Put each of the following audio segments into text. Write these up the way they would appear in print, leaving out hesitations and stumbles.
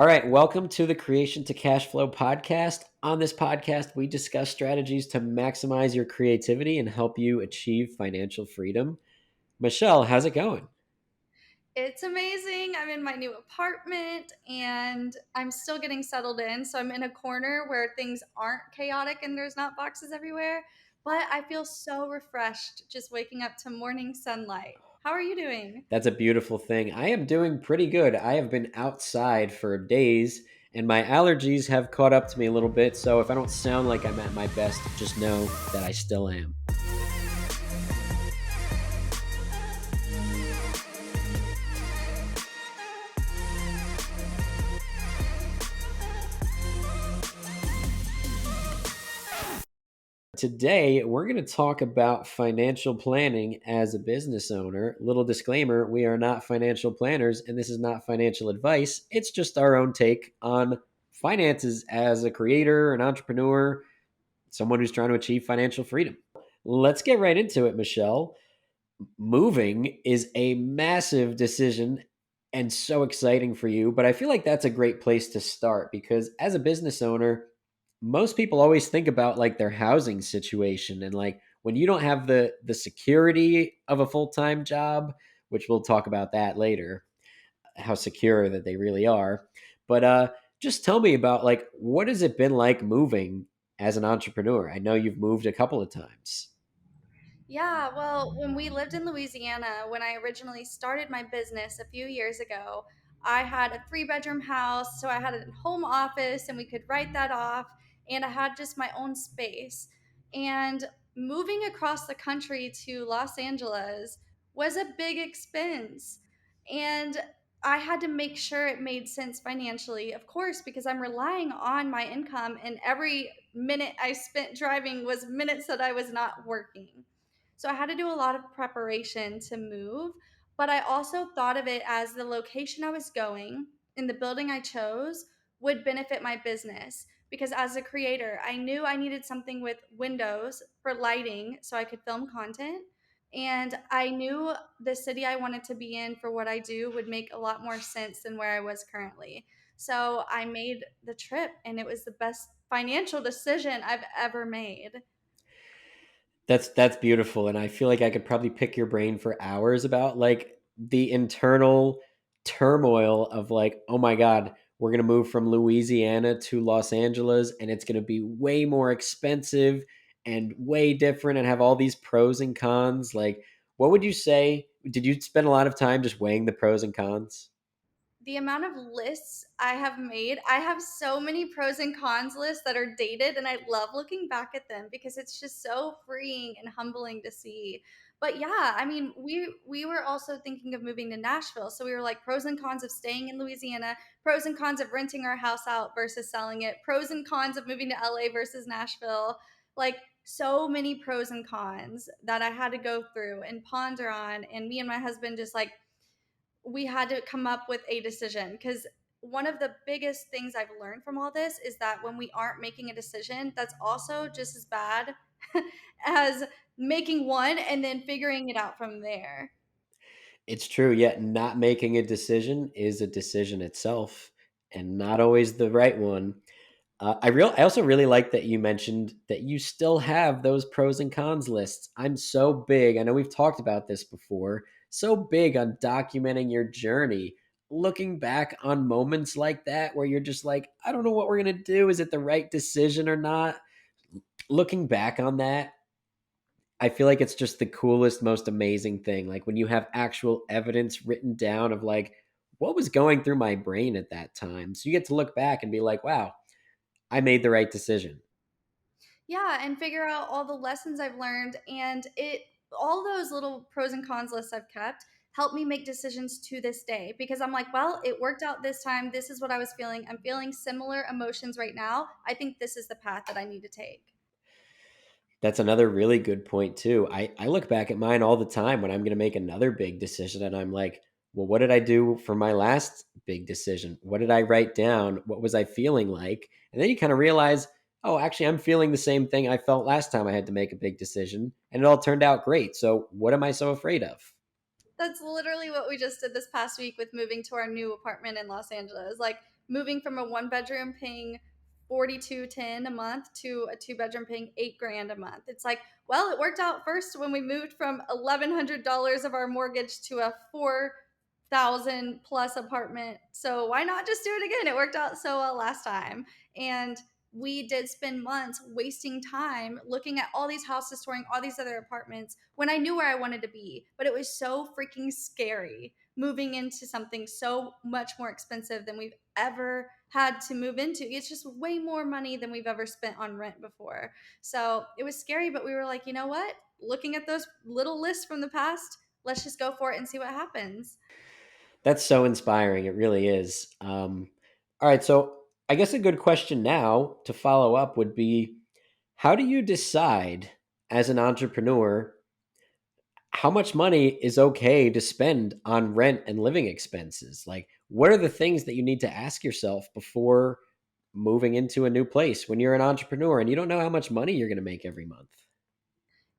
All right, welcome to the Creation to Cash Flow podcast. On this podcast, we discuss strategies to maximize your creativity and help you achieve financial freedom. Michelle, how's it going? It's amazing. I'm in my new apartment and I'm still getting settled in. So I'm in a corner where things aren't chaotic and there's not boxes everywhere. But I feel so refreshed just waking up to morning sunlight. How are you doing? That's a beautiful thing. I am doing pretty good. I have been outside for days and my allergies have caught up to me a little bit. So if I don't sound like I'm at my best, just know that I still am. Today, we're going to talk about financial planning as a business owner. Little disclaimer, we are not financial planners and this is not financial advice. It's just our own take on finances as a creator, an entrepreneur, someone who's trying to achieve financial freedom. Let's get right into it, Michelle. Moving is a massive decision and so exciting for you, but I feel like that's a great place to start because as a business owner, most people always think about like their housing situation and like when you don't have the security of a full-time job, which we'll talk about that later, how secure that they really are. But just tell me about like what has it been like moving as an entrepreneur? I know you've moved a couple of times. Yeah, well, when we lived in Louisiana, when I originally started my business a few years ago, I had a three-bedroom house. So I had a home office and we could write that off. And I had just my own space. And moving across the country to Los Angeles was a big expense. And I had to make sure it made sense financially, of course, because I'm relying on my income, and every minute I spent driving was minutes that I was not working. So I had to do a lot of preparation to move, but I also thought of it as the location I was going and the building I chose would benefit my business. Because as a creator, I knew I needed something with windows for lighting so I could film content. And I knew the city I wanted to be in for what I do would make a lot more sense than where I was currently. So I made the trip, and it was the best financial decision I've ever made. That's beautiful, and I feel like I could probably pick your brain for hours about like the internal turmoil of like, oh my god, we're gonna move from Louisiana to Los Angeles, and it's gonna be way more expensive and way different, and have all these pros and cons. Like, what would you say? Did you spend a lot of time just weighing the pros and cons? The amount of lists I have made, I have so many pros and cons lists that are dated, and I love looking back at them because it's just so freeing and humbling to see. But yeah, I mean, we were also thinking of moving to Nashville. So we were like pros and cons of staying in Louisiana, pros and cons of renting our house out versus selling it, pros and cons of moving to LA versus Nashville. Like so many pros and cons that I had to go through and ponder on, and me and my husband just like we had to come up with a decision because one of the biggest things I've learned from all this is that when we aren't making a decision, that's also just as bad as making one and then figuring it out from there. It's true, yet not making a decision is a decision itself, and not always the right one. I also really like that you mentioned that you still have those pros and cons lists. I'm so big. I know we've talked about this before. So big on documenting your journey, looking back on moments like that where you're just like, I don't know what we're gonna do. Is it the right decision or not? Looking back on that, I feel like it's just the coolest, most amazing thing. Like when you have actual evidence written down of like what was going through my brain at that time. So you get to look back and be like, wow, I made the right decision. Yeah, and figure out all the lessons I've learned, and it all those little pros and cons lists I've kept help me make decisions to this day because I'm like, well, it worked out this time. This is what I was feeling. I'm feeling similar emotions right now. I think this is the path that I need to take. That's another really good point too. I look back at mine all the time when I'm going to make another big decision and I'm like, well, what did I do for my last big decision? What did I write down? What was I feeling like? And then you kind of realize, oh, actually, I'm feeling the same thing I felt last time I had to make a big decision, and it all turned out great. So what am I so afraid of? That's literally what we just did this past week with moving to our new apartment in Los Angeles. Like moving from a one bedroom paying 4210 a month to a two bedroom paying 8 grand a month. It's like, well, it worked out first when we moved from $1,100 of our mortgage to a 4,000 plus apartment. So why not just do it again? It worked out so well last time. And we did spend months wasting time looking at all these houses, touring all these other apartments when I knew where I wanted to be. But it was so freaking scary moving into something so much more expensive than we've ever had to move into. It's just way more money than we've ever spent on rent before. So it was scary, but we were like, you know what? Looking at those little lists from the past, let's just go for it and see what happens. That's so inspiring. It really is. All right. So I guess a good question now to follow up would be, how do you decide as an entrepreneur how much money is okay to spend on rent and living expenses? Like, what are the things that you need to ask yourself before moving into a new place when you're an entrepreneur and you don't know how much money you're going to make every month?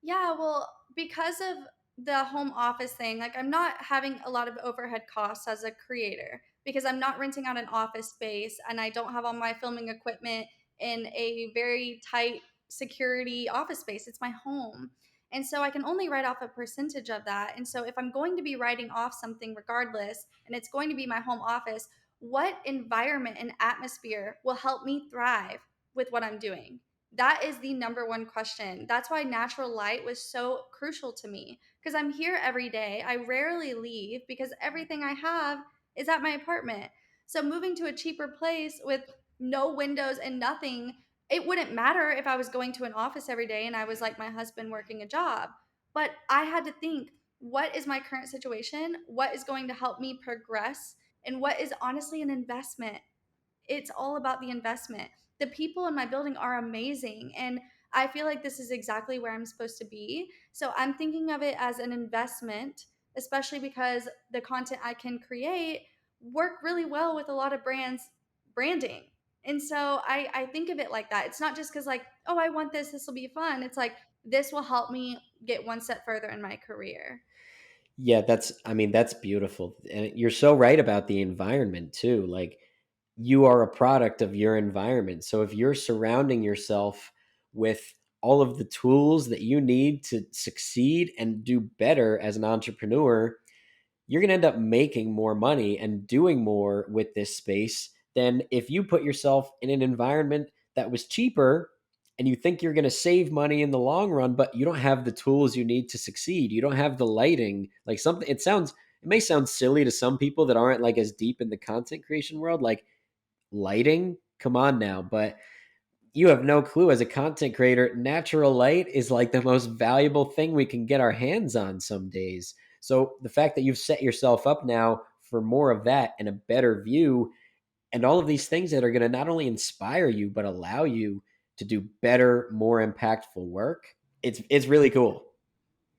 Yeah, well, because of the home office thing, like I'm not having a lot of overhead costs as a creator because I'm not renting out an office space and I don't have all my filming equipment in a very tight security office space. It's my home. And so I can only write off a percentage of that. And so if I'm going to be writing off something regardless and it's going to be my home office, what environment and atmosphere will help me thrive with what I'm doing? That is the number one question. That's why natural light was so crucial to me because I'm here every day. I rarely leave because everything I have is at my apartment. So moving to a cheaper place with no windows and nothing, it wouldn't matter if I was going to an office every day and I was like my husband working a job. But I had to think, what is my current situation? What is going to help me progress? And what is honestly an investment? It's all about the investment. The people in my building are amazing. And I feel like this is exactly where I'm supposed to be. So I'm thinking of it as an investment, especially because the content I can create work really well with a lot of brands branding. And so I think of it like that. It's not just because like, oh, I want this, this will be fun. It's like this will help me get one step further in my career. Yeah, I mean, that's beautiful. And you're so right about the environment too. Like, you are a product of your environment. So if you're surrounding yourself with all of the tools that you need to succeed and do better as an entrepreneur, you're going to end up making more money and doing more with this space than if you put yourself in an environment that was cheaper and you think you're going to save money in the long run, but you don't have the tools you need to succeed. You don't have the lighting. Like, something, it may sound silly to some people that aren't like as deep in the content creation world, like lighting. Come on now. But you have no clue as a content creator. Natural light is like the most valuable thing we can get our hands on some days. So the fact that you've set yourself up now for more of that and a better view and all of these things that are going to not only inspire you but allow you to do better, more impactful work, it's really cool.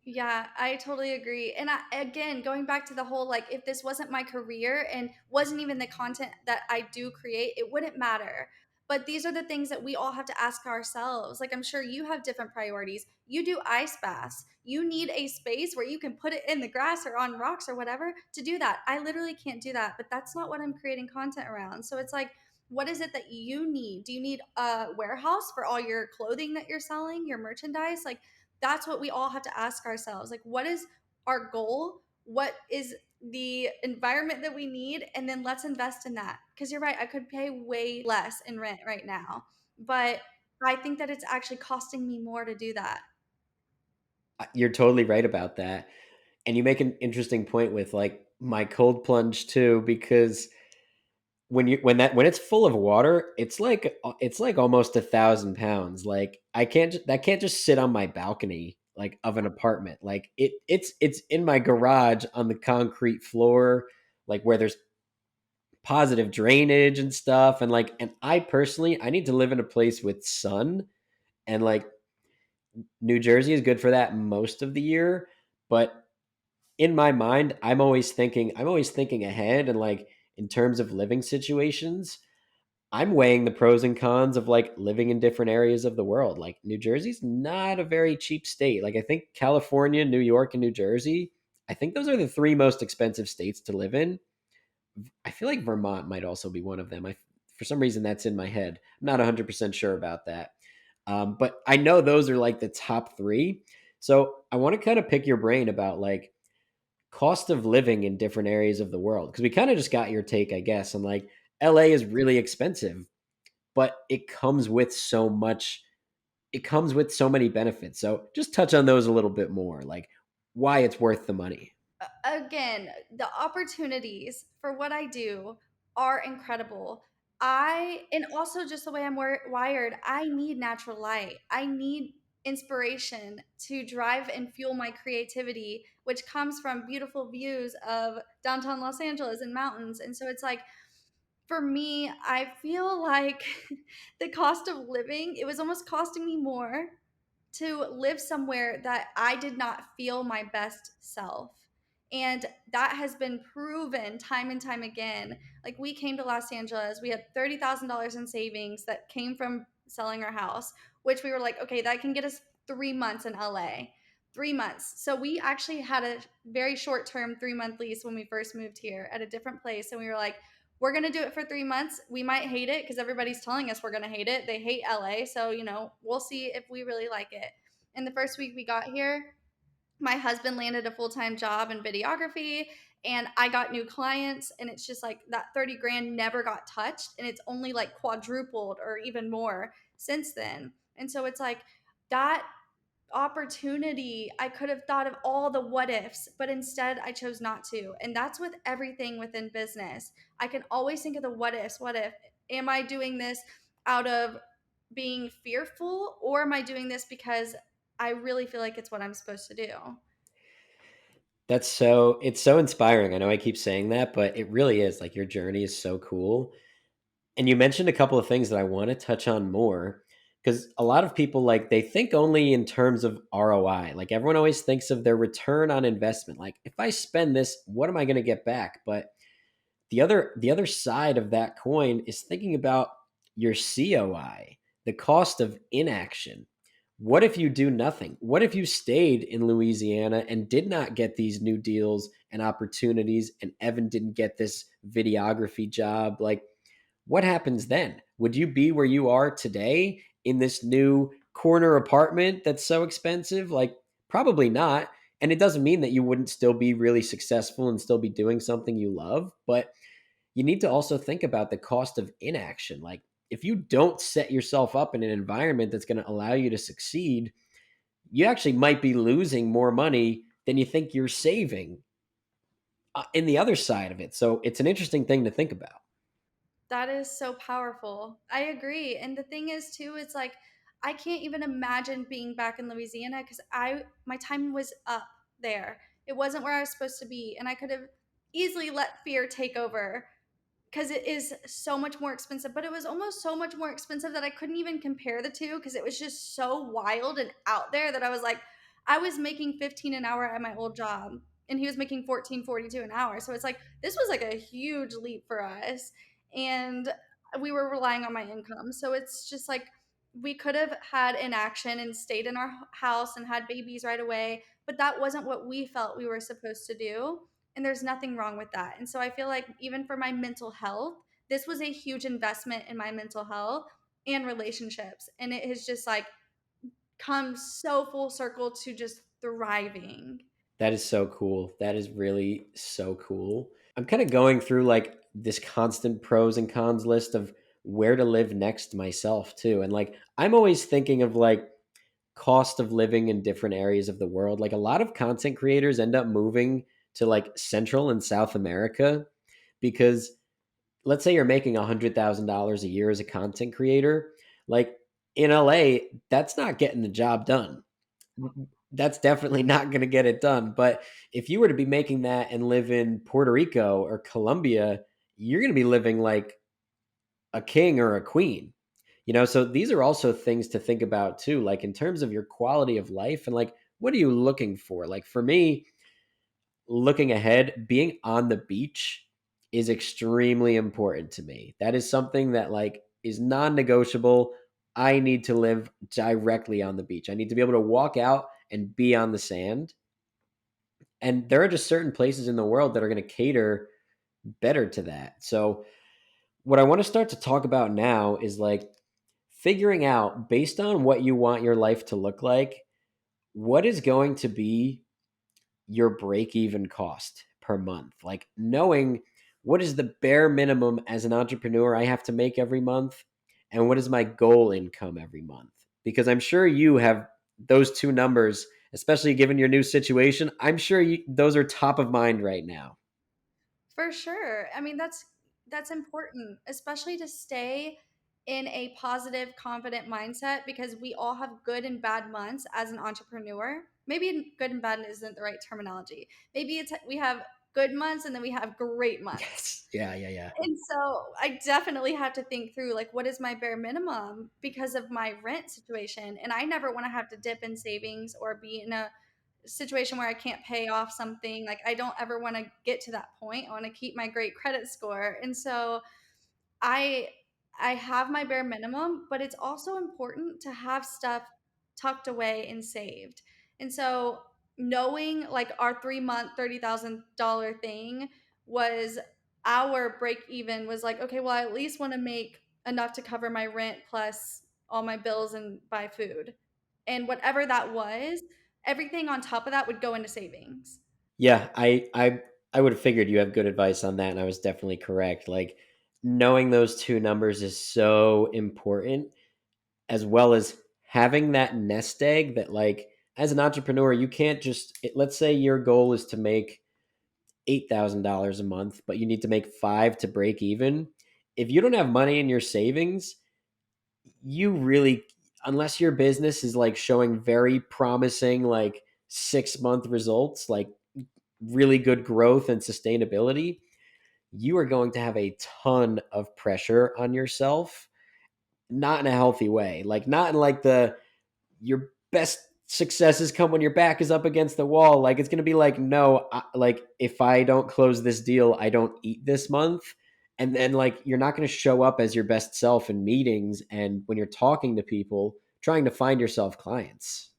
Yeah, I totally agree. And again, going back to the whole like, if this wasn't my career and wasn't even the content that I do create, it wouldn't matter. But these are the things that we all have to ask ourselves. Like, I'm sure you have different priorities. You do ice baths. You need a space where you can put it in the grass or on rocks or whatever to do that. I literally can't do that, but that's not what I'm creating content around. So it's like, what is it that you need? Do you need a warehouse for all your clothing that you're selling, your merchandise? Like, that's what we all have to ask ourselves. Like, what is our goal? What is the environment that we need? And then let's invest in that. Because you're right, I could pay way less in rent right now. But I think that it's actually costing me more to do that. You're totally right about that. And you make an interesting point with like my cold plunge too, because when it's full of water, it's like almost 1,000 pounds. Like, that can't just sit on my balcony like of an apartment. Like, it's in my garage on the concrete floor, like where there's positive drainage and stuff. And I personally, I need to live in a place with sun, and like New Jersey is good for that most of the year. But in my mind, I'm always thinking ahead, and like in terms of living situations, I'm weighing the pros and cons of like living in different areas of the world. Like, New Jersey's not a very cheap state. Like, I think California, New York, and New Jersey, I think those are the three most expensive states to live in. I feel like Vermont might also be one of them. For some reason that's in my head. I'm not 100% sure about that. But I know those are like the top three. So I want to kind of pick your brain about like cost of living in different areas of the world because we kind of just got your take, I guess. And like LA is really expensive, but it comes with so much. It comes with so many benefits. So just touch on those a little bit more, like why it's worth the money. Again, the opportunities for what I do are incredible. And also just the way I'm wired, I need natural light. I need inspiration to drive and fuel my creativity, which comes from beautiful views of downtown Los Angeles and mountains. And so it's like, for me, I feel like the cost of living, it was almost costing me more to live somewhere that I did not feel my best self. And that has been proven time and time again. Like, we came to Los Angeles, we had $30,000 in savings that came from selling our house, which we were like, okay, that can get us 3 months in LA. 3 months. So we actually had a very short term 3 month lease when we first moved here at a different place. And we were like, we're going to do it for 3 months. We might hate it because everybody's telling us we're going to hate it. They hate LA. So, we'll see if we really like it. In the first week we got here, my husband landed a full time job in videography and I got new clients. And it's just like that 30 grand never got touched. And it's only like quadrupled or even more since then. And so it's like that opportunity, I could have thought of all the what ifs, but instead I chose not to. And that's with everything within business. I can always think of the what ifs. What if? Am I doing this out of being fearful, or am I doing this because I really feel like it's what I'm supposed to do? It's so inspiring. I know I keep saying that, but it really is like your journey is so cool. And you mentioned a couple of things that I want to touch on more because a lot of people like they think only in terms of ROI. Like everyone always thinks of their return on investment. Like if I spend this, what am I going to get back? But the other side of that coin is thinking about your COI, the cost of inaction. What if you do nothing? What if you stayed in Louisiana and did not get these new deals and opportunities and Evan didn't get this videography job? Like what happens then? Would you be where you are today in this new corner apartment that's so expensive? Like, probably not. And it doesn't mean that you wouldn't still be really successful and still be doing something you love, but you need to also think about the cost of inaction. Like, if you don't set yourself up in an environment that's going to allow you to succeed, you actually might be losing more money than you think you're saving in the other side of it. So, it's an interesting thing to think about. That is so powerful. I agree. And the thing is too, it's like I can't even imagine being back in Louisiana because I my time was up there. It wasn't where I was supposed to be. And I could have easily let fear take over because it is so much more expensive, but it was almost so much more expensive that I couldn't even compare the two because it was just so wild and out there that I was like, I was making 15 an hour at my old job and he was making 14.42 an hour. So it's like this was like a huge leap for us. And we were relying on my income. So it's just like we could have had inaction and stayed in our house and had babies right away, but that wasn't what we felt we were supposed to do. And there's nothing wrong with that. And so I feel like even for my mental health, this was a huge investment in my mental health and relationships. And it has just like come so full circle to just thriving. That is so cool. That is really so cool. I'm kind of going through like this constant pros and cons list of where to live next myself too. And like I'm always thinking of like cost of living in different areas of the world. Like a lot of content creators end up moving to like Central and South America because let's say you're making $100,000 a year as a content creator, like in LA, that's not getting the job done. That's definitely not going to get it done. But if you were to be making that and live in Puerto Rico or Colombia, you're going to be living like a king or a queen. So these are also things to think about too, like in terms of your quality of life and like what are you looking for? Like for me, looking ahead, being on the beach is extremely important to me. That is something that like is non-negotiable. I need to live directly on the beach. I need to be able to walk out and be on the sand. And there are just certain places in the world that are going to cater better to that. So, what I want to start to talk about now is like figuring out based on what you want your life to look like, what is going to be your break even cost per month? Like knowing what is the bare minimum as an entrepreneur I have to make every month and what is my goal income every month? Because I'm sure you have those two numbers, especially given your new situation. I'm sure those are top of mind right now. For sure. I mean, that's important, especially to stay in a positive, confident mindset because we all have good and bad months as an entrepreneur. Maybe good and bad isn't the right terminology. Maybe it's we have good months and then we have great months. Yes. Yeah, yeah, yeah. And so I definitely have to think through like what is my bare minimum because of my rent situation. And I never want to have to dip in savings or be in a situation where I can't pay off something. Like I don't ever want to get to that point. I want to keep my great credit score. And so I I have my bare minimum, but it's also important to have stuff tucked away and saved. And so knowing like our 3 month $30,000 thing was our break even was like, okay, well, I at least want to make enough to cover my rent plus all my bills and buy food. And whatever that was, everything on top of that would go into savings. Yeah, I would have figured you have good advice on that, and I was definitely correct. Like knowing those two numbers is so important, as well as having that nest egg that like as an entrepreneur, you can't just let's say your goal is to make $8,000 a month, but you need to make five to break even. If you don't have money in your savings, you really, unless your business is like showing very promising, like 6 month results, like really good growth and sustainability, you are going to have a ton of pressure on yourself, not in a healthy way. Like, not in like the your best successes come when your back is up against the wall. Like it's going to be like, no, like if I don't close this deal, I don't eat this month. And then like you're not going to show up as your best self in meetings and when you're talking to people trying to find yourself clients.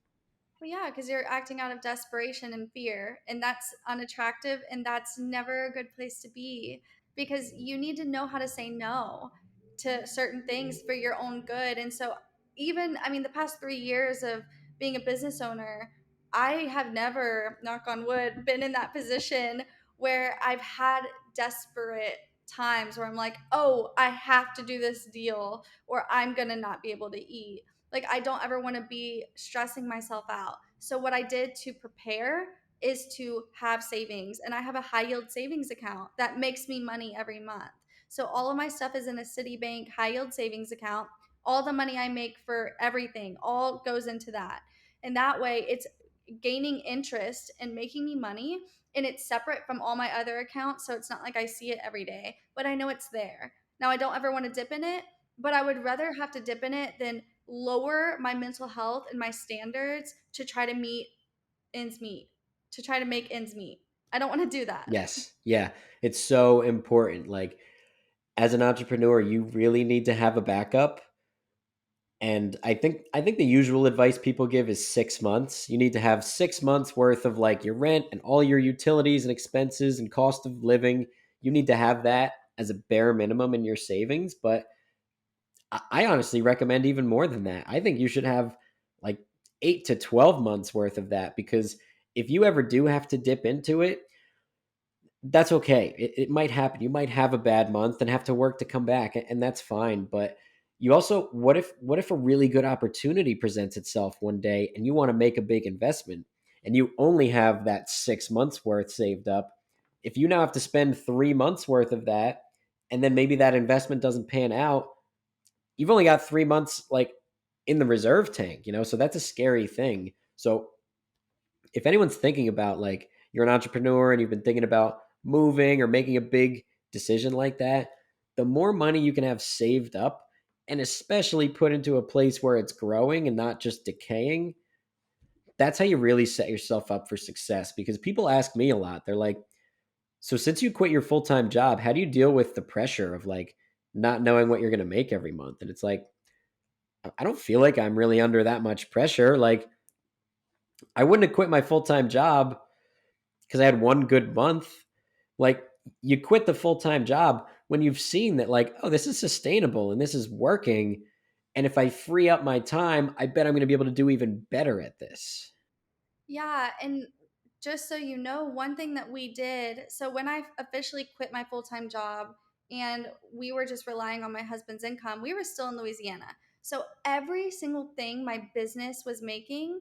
Well, yeah, because you're acting out of desperation and fear, and that's unattractive, and that's never a good place to be because you need to know how to say no to certain things for your own good. And so, even, I mean, the past 3 years of being a business owner, I have never, knock on wood, been in that position where I've had desperate times where I'm like, oh, I have to do this deal or I'm going to not be able to eat. Like I don't ever want to be stressing myself out. So what I did to prepare is to have savings, and I have a high yield savings account that makes me money every month. So all of my stuff is in a Citibank high yield savings account. All the money I make for everything all goes into that. And that way it's gaining interest and making me money, and it's separate from all my other accounts, so it's not like I see it every day, but I know it's there. Now I don't ever want to dip in it, but I would rather have to dip in it than lower my mental health and my standards to try to meet ends meet, to try to make ends meet. I don't want to do that. Yes. Yeah. It's so important. Like as an entrepreneur, you really need to have a backup. And I think the usual advice people give is 6 months. You need to have 6 months worth of like your rent and all your utilities and expenses and cost of living. You need to have that as a bare minimum in your savings. But I honestly recommend even more than that. I think you should have like 8 to 12 months worth of that because if you ever do have to dip into it, that's okay. It might happen. You might have a bad month and have to work to come back, and that's fine. But you also, what if a really good opportunity presents itself one day and you want to make a big investment and you only have that 6 months worth saved up? If you now have to spend 3 months worth of that, and then maybe that investment doesn't pan out, you've only got 3 months like in the reserve tank, So that's a scary thing. So if anyone's thinking about like you're an entrepreneur and you've been thinking about moving or making a big decision like that, the more money you can have saved up and especially put into a place where it's growing and not just decaying, that's how you really set yourself up for success. Because people ask me a lot, they're like, so since you quit your full-time job, how do you deal with the pressure of like not knowing what you're going to make every month? And it's like, I don't feel like I'm really under that much pressure. Like, I wouldn't have quit my full-time job because I had one good month. Like you quit the full-time job when you've seen that, like, oh, this is sustainable and this is working. And if I free up my time, I bet I'm going to be able to do even better at this. Yeah, and just so you know, one thing that we did, so when I officially quit my full-time job and we were just relying on my husband's income, we were still in Louisiana. So every single thing my business was making,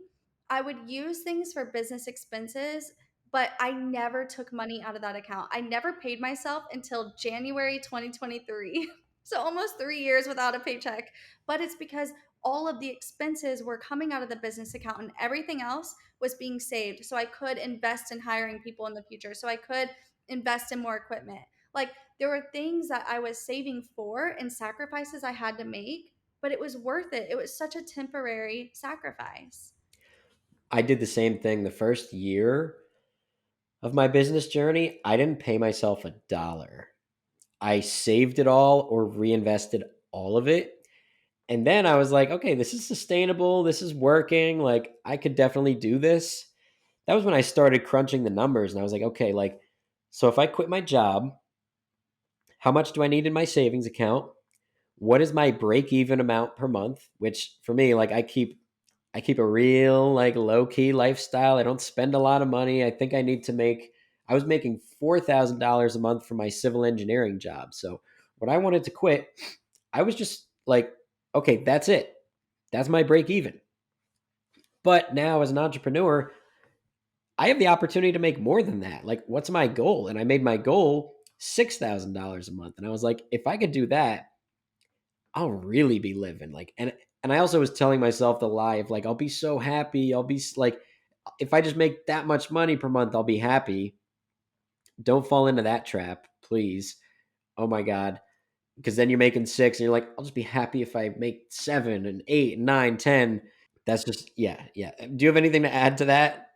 I would use things for business expenses, but I never took money out of that account. I never paid myself until January 2023. So almost 3 years without a paycheck. But it's because all of the expenses were coming out of the business account and everything else was being saved so I could invest in hiring people in the future, so I could invest in more equipment. Like there were things that I was saving for and sacrifices I had to make, but it was worth it. It was such a temporary sacrifice. I did the same thing the first year of my business journey. I didn't pay myself a dollar. I saved it all or reinvested all of it. And then I was like, okay, this is sustainable. This is working. Like, I could definitely do this. That was when I started crunching the numbers. And I was like, okay, like, so if I quit my job, how much do I need in my savings account? What is my break even amount per month? Which for me, like, I keep a real like low key lifestyle. I don't spend a lot of money. I think I need to make. I was making $4,000 a month for my civil engineering job. So when I wanted to quit, I was just like, okay, that's it. That's my break even. But now as an entrepreneur, I have the opportunity to make more than that. Like, what's my goal? And I made my goal $6,000 a month. And I was like, if I could do that, I'll really be living. Like, and I also was telling myself the lie of like, I'll be so happy. I'll be like, if I just make that much money per month, I'll be happy. Don't fall into that trap, please. Oh my God. Because then you're making six and you're like, I'll just be happy if I make seven and eight and nine, 10. That's just, yeah, yeah. Do you have anything to add to that?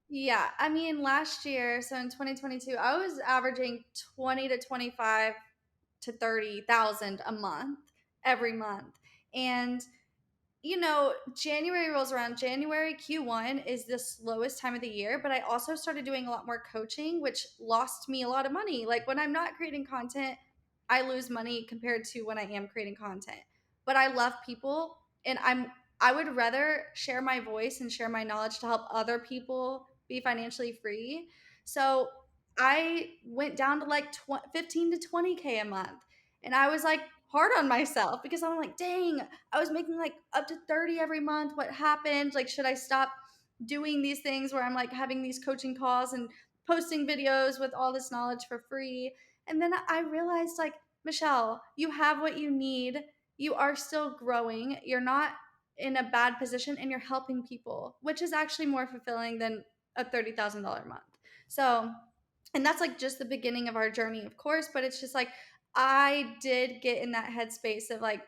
Yeah, I mean, last year, so in 2022, I was averaging 20 to 25 to 30,000 a month every month. And January rolls around. January Q1 is the slowest time of the year, but I also started doing a lot more coaching, which lost me a lot of money. Like when I'm not creating content, I lose money compared to when I am creating content. But I love people and I would rather share my voice and share my knowledge to help other people be financially free. So I went down to like 15 to 20K a month. And I was like hard on myself because I'm like, dang, I was making like up to 30 every month. What happened? Like, should I stop doing these things where I'm like having these coaching calls and posting videos with all this knowledge for free? And then I realized, like, Michelle, you have what you need. You are still growing. You're not in a bad position and you're helping people, which is actually more fulfilling than a $30,000 a month. So, and that's like just the beginning of our journey, of course, but it's just like I did get in that headspace of like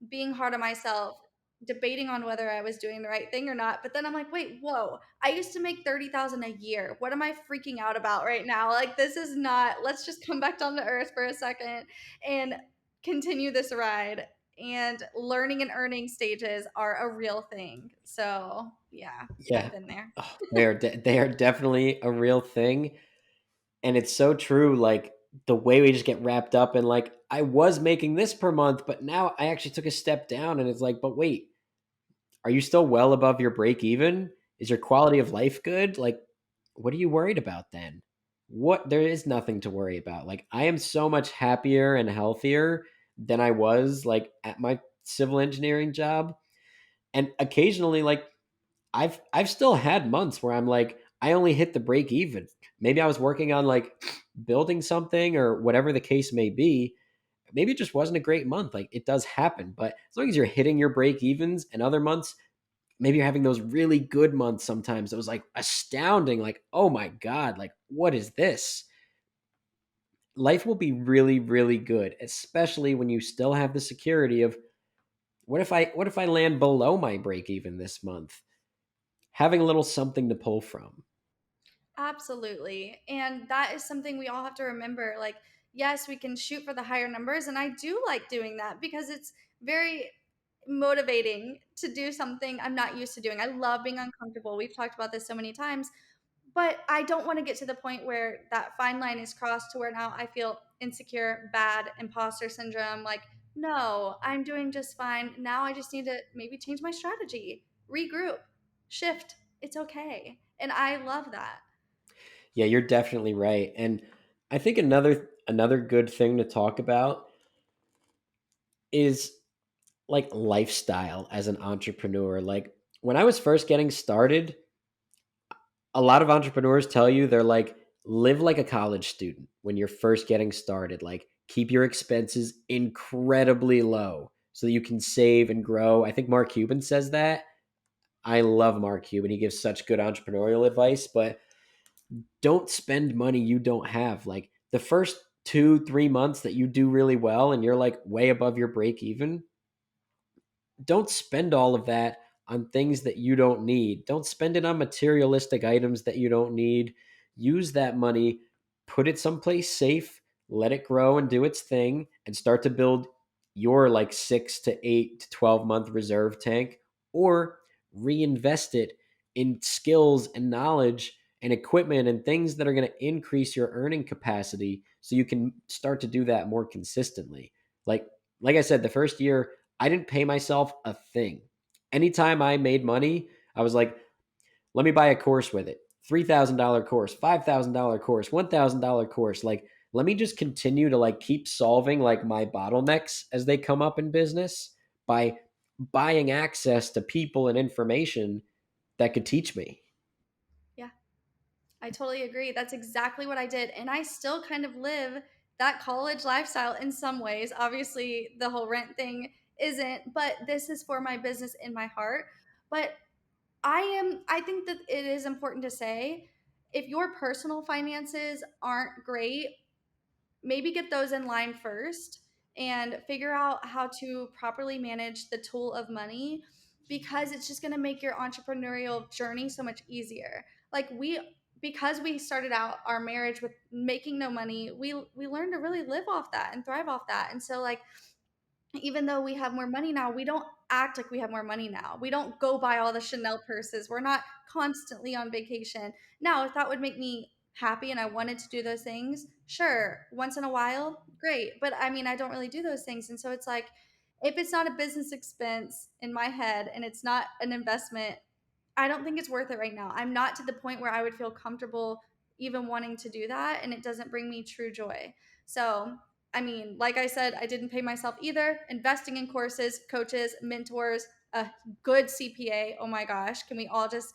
being hard on myself, debating on whether I was doing the right thing or not. But then I'm like, wait, whoa, I used to make 30,000 a year. What am I freaking out about right now? Like, this is not, let's just come back down to earth for a second and continue this ride. And learning and earning stages are a real thing. So, yeah, I've Yeah. been there. Oh, they are definitely a real thing. And it's so true. Like the way we just get wrapped up in like, I was making this per month, but now I actually took a step down. And it's like, but wait, are you still well above your break even? Is your quality of life good? Like, what are you worried about then? What there is nothing to worry about. Like, I am so much happier and healthier than I was like at my civil engineering job. And occasionally, like, I've still had months where I'm like, I only hit the break even. Maybe I was working on like building something or whatever the case may be. Maybe it just wasn't a great month. Like it does happen. But as long as you're hitting your break evens and other months, maybe you're having those really good months sometimes. It was like astounding, like, oh my God, like what is this? Life will be really, really good, especially when you still have the security of what if I land below my break even this month? Having a little something to pull from. Absolutely. And that is something we all have to remember. Like, yes, we can shoot for the higher numbers. And I do like doing that because it's very motivating to do something I'm not used to doing. I love being uncomfortable. We've talked about this so many times. but I don't want to get to the point where that fine line is crossed to where now I feel insecure, bad, imposter syndrome. Like, no, I'm doing just fine. Now I just need to maybe change my strategy, regroup, shift. It's okay. And I love that. Yeah, you're definitely right. And I think another good thing to talk about is like lifestyle as an entrepreneur. Like when I was first getting started, a lot of entrepreneurs tell you they're like live like a college student when you're first getting started. Like keep your expenses incredibly low so that you can save and grow. I think Mark Cuban says that. I love Mark Cuban. He gives such good entrepreneurial advice, but don't spend money you don't have. Like the first 2, 3 months that you do really well and you're like way above your break even, don't spend all of that on things that you don't need. Don't spend it on materialistic items that you don't need. Use that money, put it someplace safe, let it grow and do its thing, and start to build your like 6 to 8 to 12 month reserve tank, or reinvest it in skills and knowledge and equipment and things that are going to increase your earning capacity so you can start to do that more consistently. Like like I said, the first year I didn't pay myself a thing. Anytime I made money, I was like, let me buy a course with it. $3,000 course, $5,000 course, $1,000 course. Like, let me just continue to like keep solving like my bottlenecks as they come up in business by buying access to people and information that could teach me. Yeah, I totally agree. That's exactly what I did. And I still kind of live that college lifestyle in some ways. Obviously, the whole rent thing isn't, but this is for my business in my heart. But I think that it is important to say if your personal finances aren't great, maybe get those in line first and figure out how to properly manage the tool of money, because it's just going to make your entrepreneurial journey so much easier. Like because we started out our marriage with making no money, we learned to really live off that and thrive off that. And so like even though we have more money now, we don't act like we have more money now. We don't go buy all the Chanel purses. We're not constantly on vacation. Now, if that would make me happy and I wanted to do those things, sure, once in a while, great. But I mean, I don't really do those things. And so it's like, if it's not a business expense in my head and it's not an investment, I don't think it's worth it right now. I'm not to the point where I would feel comfortable even wanting to do that, and it doesn't bring me true joy. So, I mean, like I said, I didn't pay myself either. Investing in courses, coaches, mentors, a good CPA. Oh my gosh, can we all just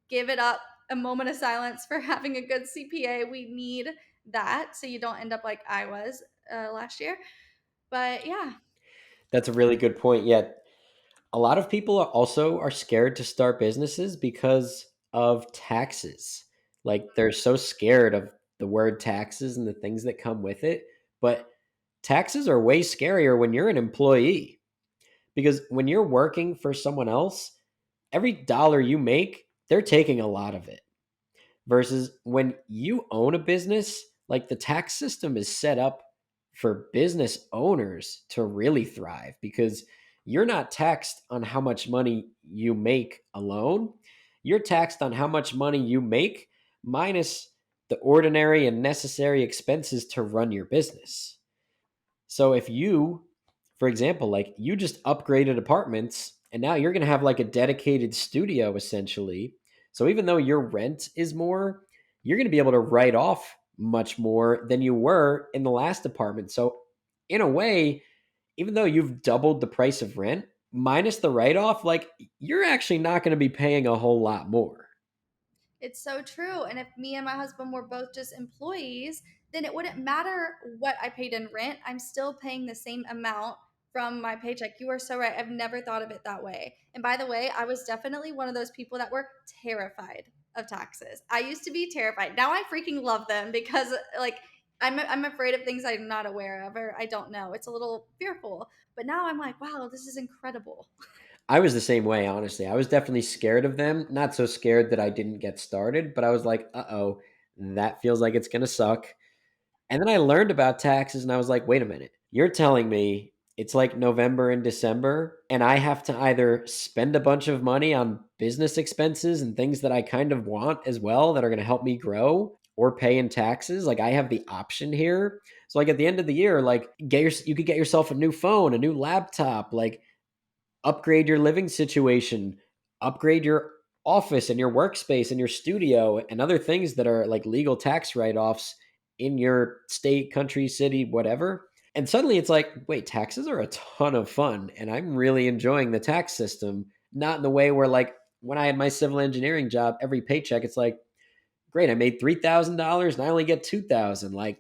give it up a moment of silence for having a good CPA? We need that so you don't end up like I was last year. But yeah, That's a really good point. Yet a lot of people are scared to start businesses because of taxes. Like they're so scared of the word taxes and the things that come with it. But taxes are way scarier when you're an employee, because when you're working for someone else, every dollar you make, they're taking a lot of it. Versus when you own a business, like the tax system is set up for business owners to really thrive, because you're not taxed on how much money you make alone. You're taxed on how much money you make minus the ordinary and necessary expenses to run your business. So if you, for example, like you just upgraded apartments and now you're going to have like a dedicated studio essentially. So even though your rent is more, you're going to be able to write off much more than you were in the last apartment. So in a way, even though you've doubled the price of rent, minus the write off, like you're actually not going to be paying a whole lot more. it's so true. And if me and my husband were both just employees, then it wouldn't matter what I paid in rent. I'm still paying the same amount from my paycheck. You are so right. I've never thought of it that way. And by the way, I was definitely one of those people that were terrified of taxes. I used to be terrified. Now I freaking love them because like I'm afraid of things I'm not aware of or I don't know. It's a little fearful. But now I'm like, wow, this is incredible. I was the same way, honestly. I was definitely scared of them. Not so scared that I didn't get started, but I was like, uh oh, that feels like it's going to suck. And then I learned about taxes and I was like, wait a minute. You're telling me it's like November and December, and I have to either spend a bunch of money on business expenses and things that I kind of want as well that are going to help me grow or pay in taxes. Like I have the option here. So like at the end of the year, like you could get yourself a new phone, a new laptop, like upgrade your living situation, upgrade your office and your workspace and your studio and other things that are like legal tax write-offs in your state, country, city, whatever. And suddenly it's like, wait, taxes are a ton of fun and I'm really enjoying the tax system, not in the way where like when I had my civil engineering job, every paycheck it's like, great, I made $3,000 and I only get 2,000. Like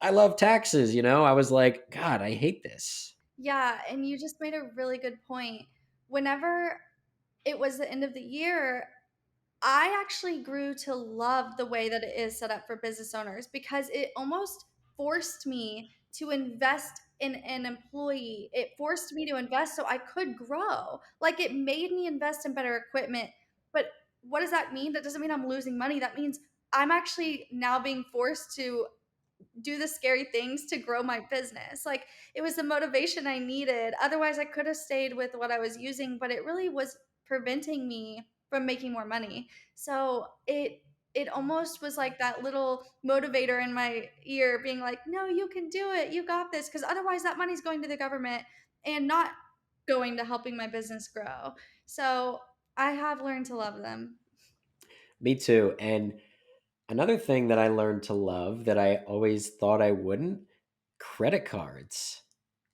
I love taxes, you know? I was like, god, I hate this. Yeah, and you just made a really good point. Whenever it was the end of the year, I actually grew to love the way that it is set up for business owners because it almost forced me to invest in an employee. It forced me to invest so I could grow. Like it made me invest in better equipment. But what does that mean? That doesn't mean I'm losing money. That means I'm actually now being forced to do the scary things to grow my business. Like it was the motivation I needed. Otherwise, I could have stayed with what I was using, but it really was preventing me from making more money. So it almost was like that little motivator in my ear being like, "No, you can do it. You got this." Because otherwise that money's going to the government and not going to helping my business grow. So, I have learned to love them. Me too. And another thing that I learned to love that I always thought I wouldn't, credit cards.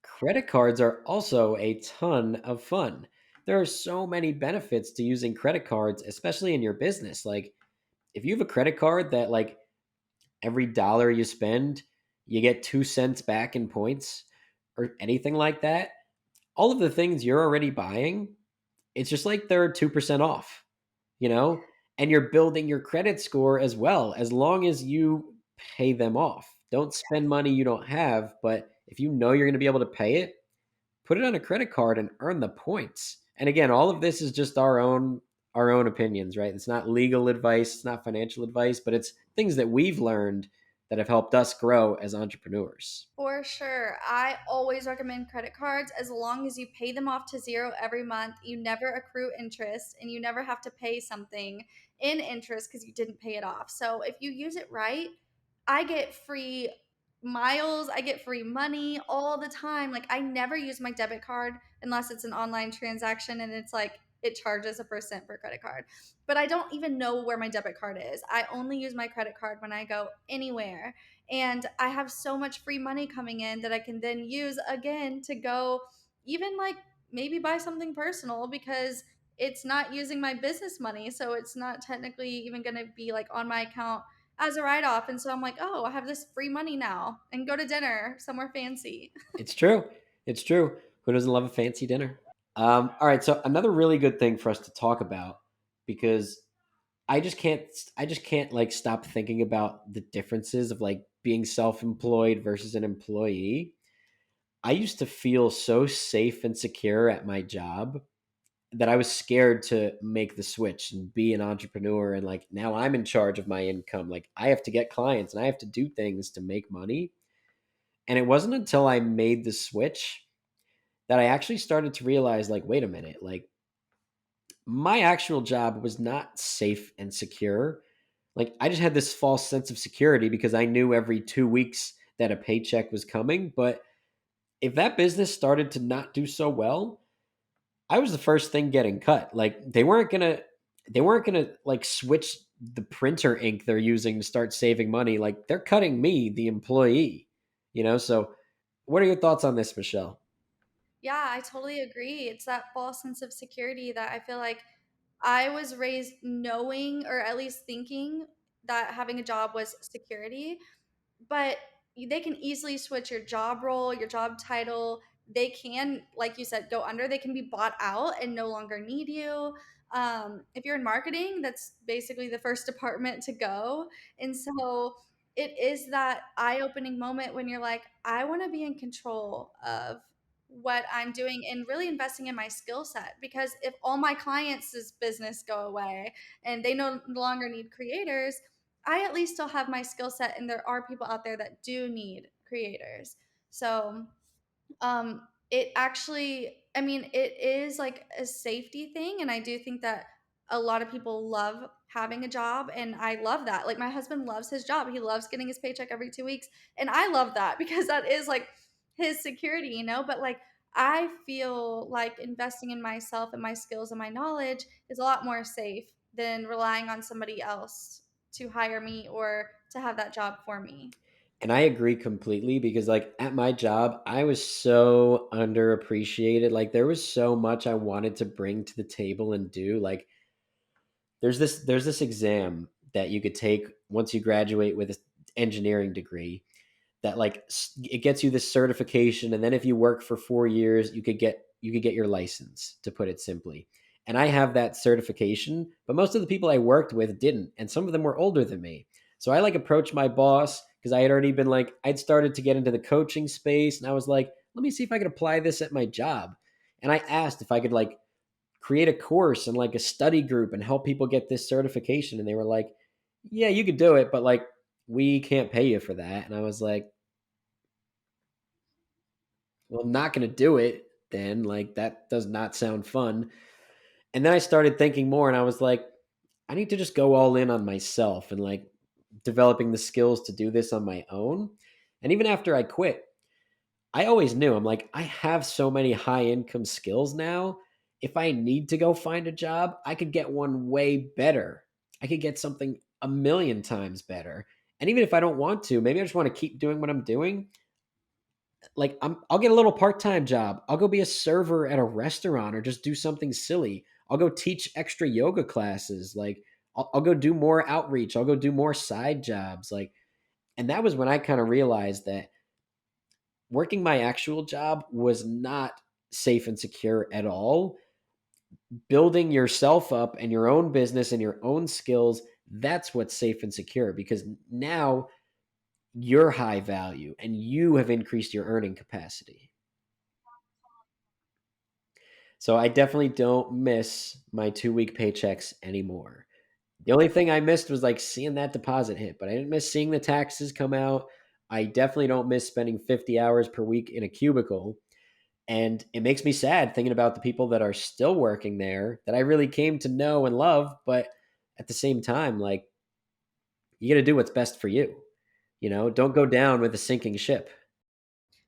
Credit cards are also a ton of fun. There are so many benefits to using credit cards, especially in your business. Like if you have a credit card that like every dollar you spend, you get 2 cents back in points or anything like that, all of the things you're already buying, it's just like they're 2% off, you know? And you're building your credit score as well, as long as you pay them off. Don't spend money you don't have, but if you know you're going to be able to pay it, put it on a credit card and earn the points. And again, all of this is just our own opinions, right? It's not legal advice, it's not financial advice, but it's things that we've learned that have helped us grow as entrepreneurs. For sure. I always recommend credit cards as long as you pay them off to zero every month. You never accrue interest and you never have to pay something in interest because you didn't pay it off. So if you use it right, I get free miles, I get free money all the time. Like I never use my debit card unless it's an online transaction and it's like it charges a percent for credit card. But I don't even know where my debit card is. I only use my credit card when I go anywhere. And I have so much free money coming in that I can then use again to go even like maybe buy something personal because it's not using my business money. So it's not technically even going to be like on my account as a write off. And so I'm like, oh, I have this free money now and go to dinner somewhere fancy. It's true. It's true. Who doesn't love a fancy dinner? All right. So another really good thing for us to talk about, because I just can't like stop thinking about the differences of like being self-employed versus an employee. I used to feel so safe and secure at my job that I was scared to make the switch and be an entrepreneur. And like now I'm in charge of my income. Like I have to get clients and I have to do things to make money. And it wasn't until I made the switch that I actually started to realize, like, wait a minute, like my actual job was not safe and secure. Like I just had this false sense of security because I knew every 2 weeks that a paycheck was coming. But if that business started to not do so well, I was the first thing getting cut. Like they weren't gonna like switch the printer ink they're using to start saving money. Like they're cutting me, the employee. So what are your thoughts on this, Michelle? Yeah, I totally agree. It's that false sense of security that I feel like I was raised knowing or at least thinking that having a job was security. But they can easily switch your job role, your job title. They can, like you said, go under. They can be bought out and no longer need you. If you're in marketing, that's basically the first department to go. And so it is that eye opening moment when you're like, I want to be in control of what I'm doing and really investing in my skill set. Because if all my clients' business go away and they no longer need creators, I at least still have my skill set, and there are people out there that do need creators. So, it actually, I mean, it is like a safety thing, and I do think that a lot of people love having a job, and I love that. Like, my husband loves his job, he loves getting his paycheck every 2 weeks, and I love that because that is, like, his security, but, like, I feel like investing in myself and my skills and my knowledge is a lot more safe than relying on somebody else to hire me or to have that job for me. And I agree completely because like at my job, I was so underappreciated. Like there was so much I wanted to bring to the table and do. Like there's this exam that you could take once you graduate with an engineering degree that like it gets you this certification, and then if you work for 4 years you could get your license, to put it simply. And I have that certification, but most of the people I worked with didn't, and some of them were older than me. So I like approached my boss because I had already been like I'd started to get into the coaching space, and I was like, let me see if I could apply this at my job. And I asked if I could like create a course and like a study group and help people get this certification, and they were like, yeah, you could do it, but like we can't pay you for that. And I was like, well, I'm not going to do it then. Like, that does not sound fun. And then I started thinking more, and I was like, I need to just go all in on myself and like developing the skills to do this on my own. And even after I quit, I always knew I'm like, I have so many high income skills now. If I need to go find a job, I could get one way better. I could get something a million times better. And even if I don't want to, maybe I just want to keep doing what I'm doing. Like I'll get a little part-time job. I'll go be a server at a restaurant or just do something silly. I'll go teach extra yoga classes. Like I'll go do more outreach. I'll go do more side jobs. Like, and that was when I kind of realized that working my actual job was not safe and secure at all. Building yourself up and your own business and your own skills, that's what's safe and secure, because now you're high value and you have increased your earning capacity. So I definitely don't miss my 2 week paychecks anymore. The only thing I missed was like seeing that deposit hit, but I didn't miss seeing the taxes come out. I definitely don't miss spending 50 hours per week in a cubicle. And it makes me sad thinking about the people that are still working there that I really came to know and love. But at the same time, like, you got to do what's best for you. Don't go down with a sinking ship.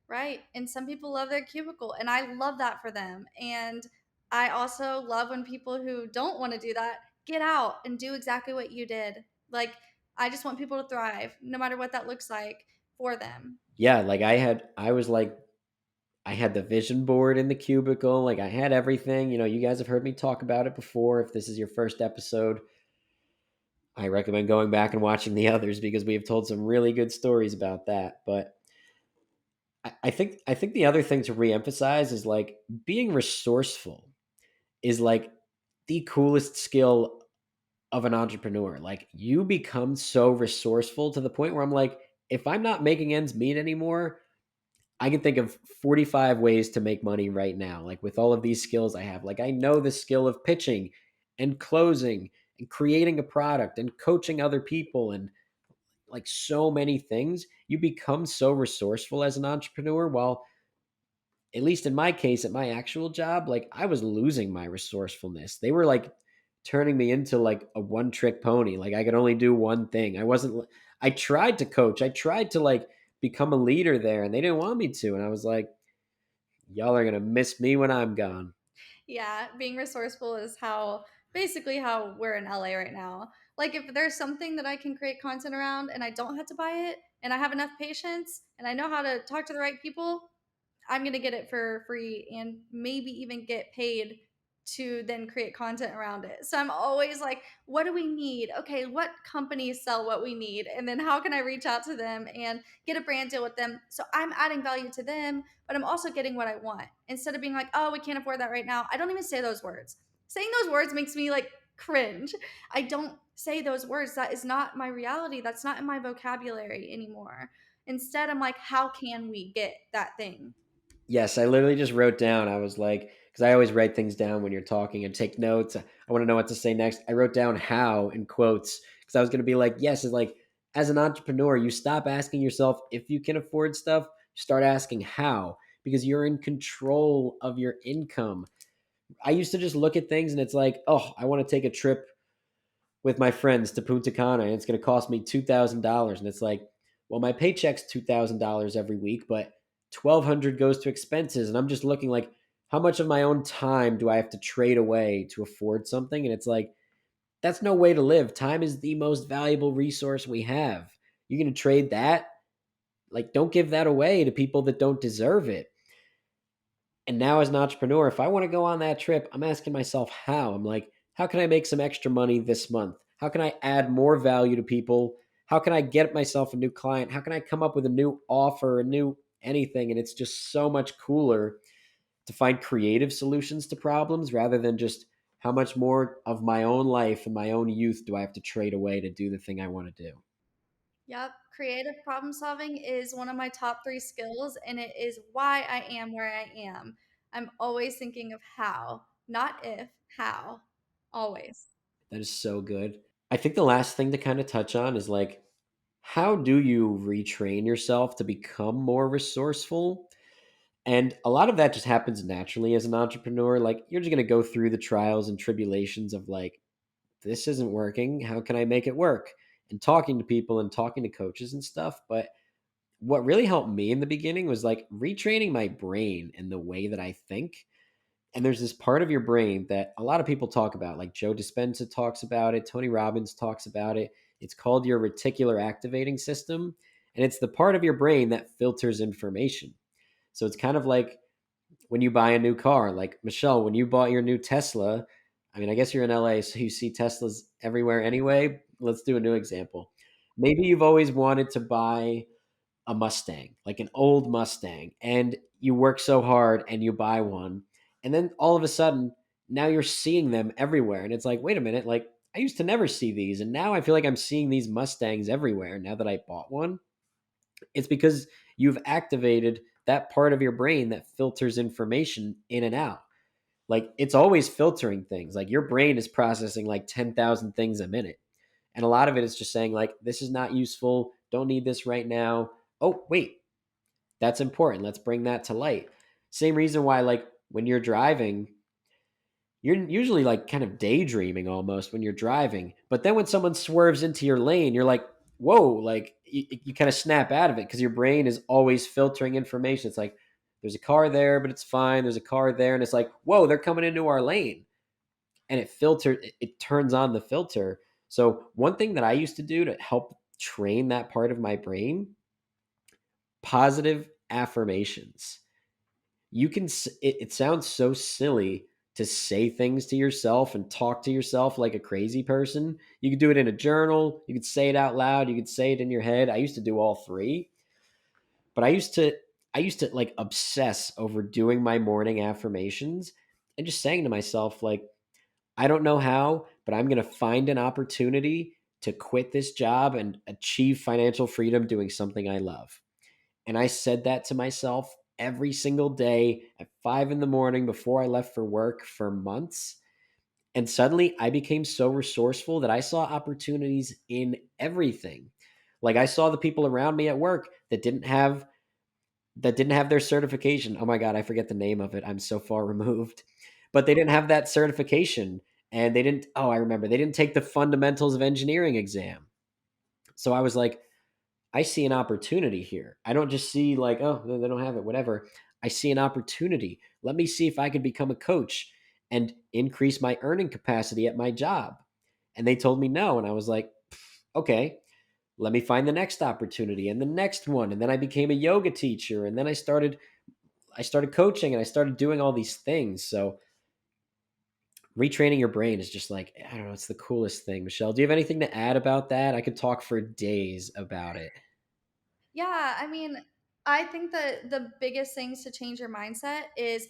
Right. And some people love their cubicle, and I love that for them. And I also love when people who don't want to do that get out and do exactly what you did. Like, I just want people to thrive, no matter what that looks like for them. Yeah. Like, I had the vision board in the cubicle. Like, I had everything. You guys have heard me talk about it before. If this is your first episode, I recommend going back and watching the others because we have told some really good stories about that. But I think the other thing to reemphasize is like being resourceful is like the coolest skill of an entrepreneur. Like you become so resourceful to the point where I'm like, if I'm not making ends meet anymore, I can think of 45 ways to make money right now. Like with all of these skills I have, like I know the skill of pitching and closing and creating a product and coaching other people and like so many things. You become so resourceful as an entrepreneur. While at least in my case, at my actual job, like I was losing my resourcefulness. They were like turning me into like a one trick pony. Like I could only do one thing. I tried to coach, I tried to like become a leader there, and they didn't want me to. And I was like, y'all are going to miss me when I'm gone. Yeah, being resourceful is how basically how we're in LA right now. Like, if there's something that I can create content around and I don't have to buy it, and I have enough patience and I know how to talk to the right people, I'm going to get it for free and maybe even get paid to then create content around it. So I'm always like, what do we need? Okay, what companies sell what we need? And then how can I reach out to them and get a brand deal with them? So I'm adding value to them, but I'm also getting what I want. Instead of being like, oh, we can't afford that right now. I don't even say those words. Saying those words makes me like cringe. I don't say those words. That is not my reality. That's not in my vocabulary anymore. Instead, I'm like, how can we get that thing? Yes, I literally just wrote down. I was like, because I always write things down when you're talking and take notes. I want to know what to say next. I wrote down how in quotes because I was going to be like, yes, it's like as an entrepreneur, you stop asking yourself if you can afford stuff, you start asking how. because you're in control of your income. I used to just look at things and it's like, oh, I want to take a trip with my friends to Punta Cana and it's going to cost me $2,000. And it's like, well, my paycheck's $2,000 every week, but 1,200 goes to expenses. And I'm just looking like, how much of my own time do I have to trade away to afford something? And it's like, that's no way to live. Time is the most valuable resource we have. You're going to trade that? Like, don't give that away to people that don't deserve it. And now, as an entrepreneur, if I want to go on that trip, I'm asking myself how. I'm like, how can I make some extra money this month? How can I add more value to people? How can I get myself a new client? How can I come up with a new offer, a new anything? And it's just so much cooler to find creative solutions to problems rather than just how much more of my own life and my own youth do I have to trade away to do the thing I want to do. Yep, creative problem solving is one of my top 3 skills, and it is why I am where I am. I'm always thinking of how, not if, how. Always. That is so good. I think the last thing to kind of touch on is like, how do you retrain yourself to become more resourceful? And a lot of that just happens naturally as an entrepreneur. Like, you're just going to go through the trials and tribulations of like, this isn't working. How can I make it work? And talking to people and talking to coaches and stuff. But what really helped me in the beginning was like retraining my brain and the way that I think. And there's this part of your brain that a lot of people talk about, like Joe Dispenza talks about it, Tony Robbins talks about it. It's called your reticular activating system. And it's the part of your brain that filters information. So it's kind of like when you buy a new car, like Michelle, when you bought your new Tesla, I mean, I guess you're in LA, so you see Teslas everywhere anyway. Let's do a new example. Maybe you've always wanted to buy a Mustang, like an old Mustang, and you work so hard and you buy one. And then all of a sudden, now you're seeing them everywhere. And it's like, wait a minute, like I used to never see these. And now I feel like I'm seeing these Mustangs everywhere now that I bought one. It's because you've activated that part of your brain that filters information in and out. Like it's always filtering things. Like your brain is processing like 10,000 things a minute. And a lot of it is just saying, like, this is not useful. Don't need this right now. Oh, wait, that's important. Let's bring that to light. Same reason why, like, when you're driving, you're usually like kind of daydreaming almost when you're driving. But then when someone swerves into your lane, you're like, whoa, like you kind of snap out of it because your brain is always filtering information. It's like, there's a car there, but it's fine. There's a car there. And it's like, whoa, they're coming into our lane. And it turns on the filter. So, one thing that I used to do to help train that part of my brain, positive affirmations. It sounds so silly to say things to yourself and talk to yourself like a crazy person. You could do it in a journal, you could say it out loud, you could say it in your head. I used to do all three, but I used to like obsess over doing my morning affirmations and just saying to myself like, I don't know how, but I'm going to find an opportunity to quit this job and achieve financial freedom doing something I love. And I said that to myself every single day at 5 in the morning before I left for work for months. And suddenly I became so resourceful that I saw opportunities in everything. Like I saw the people around me at work that didn't have their certification. Oh my God, I forget the name of it. I'm so far removed. But they didn't have that certification. And I remember, they didn't take the fundamentals of engineering exam. So I was like, I see an opportunity here. I don't just see like, oh, they don't have it, whatever. I see an opportunity. Let me see if I could become a coach and increase my earning capacity at my job. And they told me no. And I was like, okay, let me find the next opportunity and the next one. And then I became a yoga teacher. And then I started coaching and I started doing all these things. So retraining your brain is just like, I don't know, it's the coolest thing. Michelle, do you have anything to add about that? I could talk for days about it. Yeah, I mean, I think that the biggest things to change your mindset is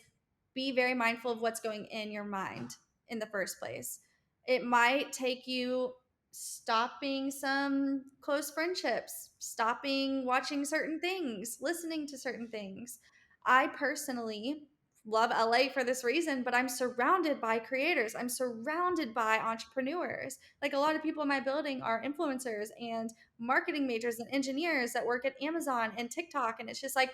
be very mindful of what's going in your mind in the first place. It might take you stopping some close friendships, stopping watching certain things, listening to certain things. I personally love LA for this reason, but I'm surrounded by creators. I'm surrounded by entrepreneurs. Like a lot of people in my building are influencers and marketing majors and engineers that work at Amazon and TikTok. And it's just like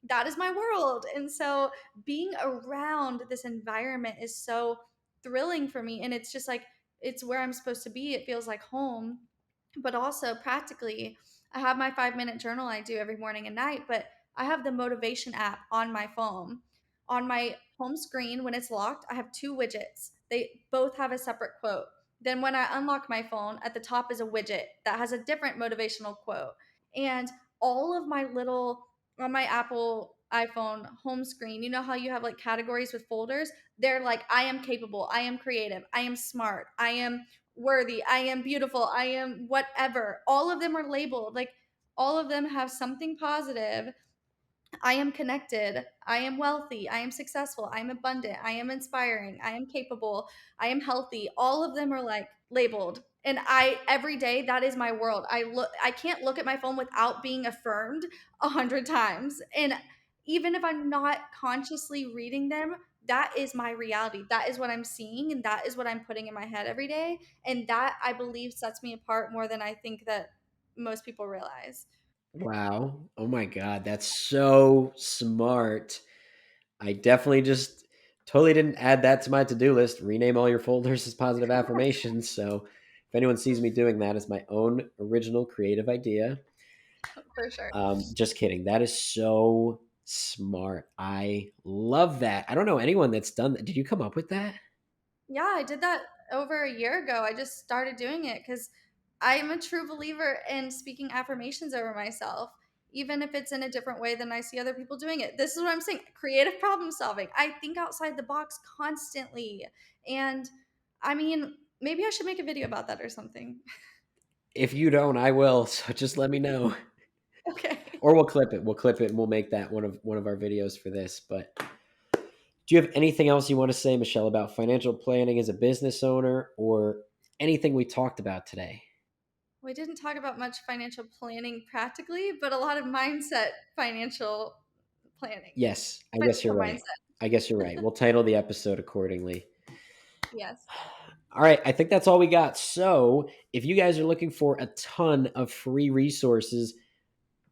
that is my world. And so being around this environment is so thrilling for me. And it's just like, it's where I'm supposed to be. It feels like home. But also practically, I have my 5 minute journal I do every morning and night, but I have the motivation app on my phone. On my home screen, when it's locked, I have two widgets. They both have a separate quote. Then when I unlock my phone, at the top is a widget that has a different motivational quote. And all of my little on my Apple iPhone home screen, you know how you have like categories with folders? They're like, I am capable, I am creative, I am smart, I am worthy, I am beautiful, I am whatever. All of them are labeled. Like all of them have something positive. I am connected. I am wealthy. I am successful. I am abundant. I am inspiring. I am capable. I am healthy. All of them are like labeled. And I every day that is my world. I can't look at my phone without being affirmed 100 times. And even if I'm not consciously reading them, that is my reality. That is what I'm seeing and that is what I'm putting in my head every day. And that I believe sets me apart more than I think that most people realize. Wow. Oh my God. That's so smart. I definitely just totally didn't add that to my to do list. Rename all your folders as positive affirmations. So if anyone sees me doing that as my own original creative idea, For sure. just kidding. That is so smart. I love that. I don't know anyone that's done that. Did you come up with that? Yeah, I did that over a year ago. I just started doing it because I'm a true believer in speaking affirmations over myself, even if it's in a different way than I see other people doing it. This is what I'm saying, creative problem solving. I think outside the box constantly. And I mean, maybe I should make a video about that or something. If you don't, I will. So just let me know. Okay. Or we'll clip it. We'll clip it and we'll make that one of our videos for this. But do you have anything else you want to say, Michelle, about financial planning as a business owner or anything we talked about today? We didn't talk about much financial planning practically, but a lot of mindset financial planning, Yes, I guess you're financial right. mindset. I guess you're right. We'll title the episode accordingly. Yes. All right, I think that's all we got. So, if you guys are looking for a ton of free resources,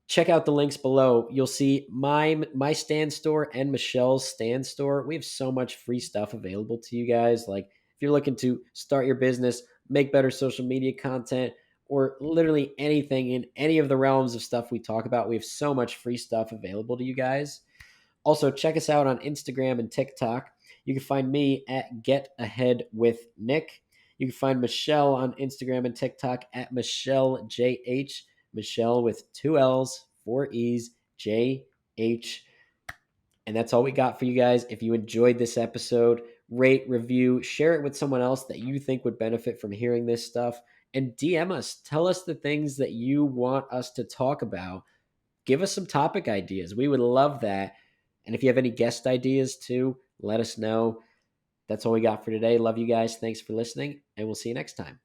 check out the links below. You'll see my stand store and Michelle's stand store. We have so much free stuff available to you guys. Like if you're looking to start your business, make better social media content, or literally anything in any of the realms of stuff we talk about, we have so much free stuff available to you guys. Also, check us out on Instagram and TikTok. You can find me at Get Ahead with Nick. You can find Michelle on Instagram and TikTok at Michelle JH. Michelle with two L's, four E's, JH. And that's all we got for you guys. If you enjoyed this episode, rate, review, share it with someone else that you think would benefit from hearing this stuff, and DM us. Tell us the things that you want us to talk about. Give us some topic ideas. We would love that. And if you have any guest ideas too, let us know. That's all we got for today. Love you guys. Thanks for listening, and we'll see you next time.